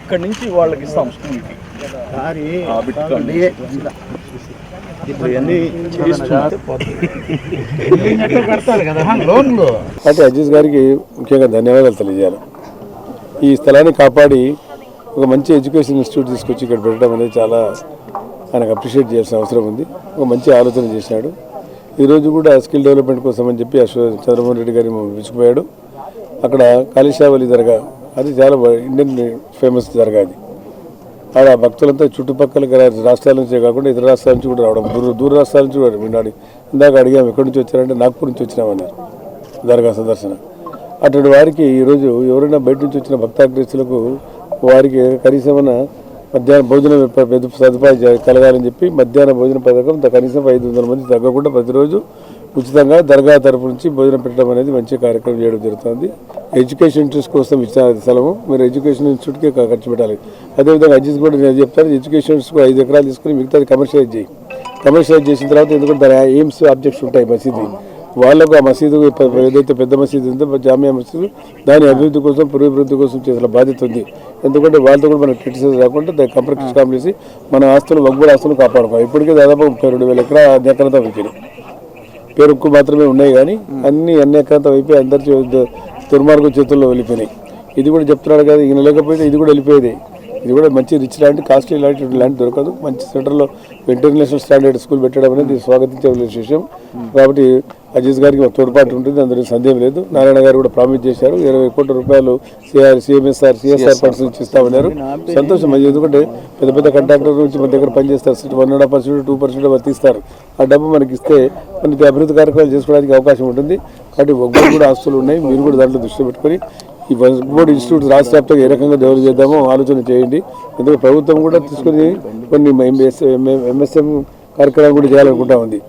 ఇక్కడి నుంచి వాళ్ళకి ఇస్తాం స్కూల్కి అంటే అజీజ్ గారికి ముఖ్యంగా ధన్యవాదాలు తెలియజేయాలి. ఈ స్థలాన్ని కాపాడి ఒక మంచి ఎడ్యుకేషన్ ఇన్స్టిట్యూట్ తీసుకొచ్చి ఇక్కడ పెట్టడం అనేది చాలా ఆయనకు అప్రిషియేట్ చేయాల్సిన అవసరం ఉంది. ఒక మంచి ఆలోచన చేశాడు. ఈరోజు కూడా స్కిల్ డెవలప్మెంట్ కోసం అని చెప్పి చంద్రమోహన్ రెడ్డి గారిని పిలుచుకుపోయాడు. అక్కడ కాళీశావలి దర్గా, అది చాలా ఇండియన్ ఫేమస్ దర్గా. అది ఆడ భక్తులంతా చుట్టుపక్కల రాష్ట్రాల నుంచే కాకుండా ఇతర రాష్ట్రాల నుంచి కూడా రావడం, దూర రాష్ట్రాల నుంచి కూడా విన్నాడు. ఇందాక అడిగాము ఎక్కడి నుంచి వచ్చారంటే నాగ్పూర్ నుంచి వచ్చినామన్నారు దర్గా సందర్శన. అటువంటి వారికి ఈరోజు ఎవరైనా బయట నుంచి వచ్చిన భక్తాగ్రస్తులకు వారికి కనీసమైన మధ్యాహ్న భోజనం సదుపాయం కలగాలని చెప్పి మధ్యాహ్న భోజన పథకం కనీసం 500 మంది తగ్గకుండా ప్రతిరోజు ఉచితంగా దర్గా తరపు నుంచి భోజనం పెట్టడం అనేది మంచి కార్యక్రమం చేయడం జరుగుతుంది. ఎడ్యుకేషన్ ఇంట్రెస్ట్ కోసం ఇచ్చిన స్థలము మీరు ఎడ్యుకేషన్ ఇన్స్టిట్యూట్కే ఖర్చు పెట్టాలి. అదేవిధంగా అజీజ్ కూడా నేను చెప్తాను, ఎడ్యుకేషన్ ఇన్స్టిట్యూట్ 5 ఎకరాలు తీసుకుని మిగతాది కమర్షియలైజ్ చేయి. కమర్షియలైజ్ చేసిన తర్వాత ఎందుకంటే దాని ఎయిమ్స్ ఆబ్జెక్ట్స్ ఉంటాయి మసీదు వాళ్ళకు. ఆ మసీదు ఏదైతే పెద్ద మసీదు ఉందో జామియా మసీదు దాని అభివృద్ధి కోసం పురోభివృద్ధి కోసం చేసిన బాధ్యత ఉంది. ఎందుకంటే వాళ్ళతో కూడా మనకు క్రిటిసైజ్ రాకుండా దాన్ని కంప్రమైజ్ చేసి మన ఆస్తులు వగ్గుల ఆస్తులు కాపాడుకోవాలి. ఇప్పటికే దాదాపు 32,000 ఎకరాల అన్యాక్రాంతం అయిపోయినాయి. పేరుకు మాత్రమే ఉన్నాయి కానీ అన్ని అన్యాక్రాంతం అయిపోయి అందరి దుర్మార్గం చేతుల్లో వెళ్ళిపోయినాయి. ఇది కూడా చెప్తున్నాడు కదా, ఈయన లేకపోతే ఇది కూడా వెళ్ళిపోయేది. ఇది కూడా మంచి రిచ్ ల్యాండ్, కాస్ట్లీ ల్యాండ్ దొరకదు. మంచి సెంటర్లో ఇంటర్నేషనల్ స్టాండర్డ్ స్కూల్ పెట్టడం అనేది స్వాగతించే విషయం. కాబట్టి అజీజ్ గారికి తోడ్పాటు ఉంటుంది, అందులో సందేహం లేదు. నారాయణ గారు కూడా ప్రామిస్ చేశారు 20 కోట్ల రూపాయలు సిఎస్ఆర్ ఫండ్స్ నుంచి ఇస్తామన్నారు. సంతోషం. ఎందుకంటే పెద్ద పెద్ద కాంట్రాక్టర్ నుంచి మన దగ్గర పనిచేస్తారు, 1.5%, 2% వర్తిస్తారు. ఆ డబ్బు మనకి ఇస్తే మనకి అభివృద్ధి కార్యక్రమాలు చేసుకోవడానికి అవకాశం ఉంటుంది. కాబట్టి ఒక్కరు కూడా ఆస్తులు ఉన్నాయి, మీరు కూడా దాంట్లో దృష్టి పెట్టుకొని ఈ బోర్డు ఇన్స్టిట్యూట్ రాష్ట్ర వ్యాప్తంగా ఏ రకంగా డెవలప్ చేద్దామో ఆలోచన చేయండి. ఎందుకంటే ప్రభుత్వం కూడా తీసుకొని కొన్ని ఎంఎస్ఎం కార్యక్రమాలు కూడా చేయాలనుకుంటా ఉంది.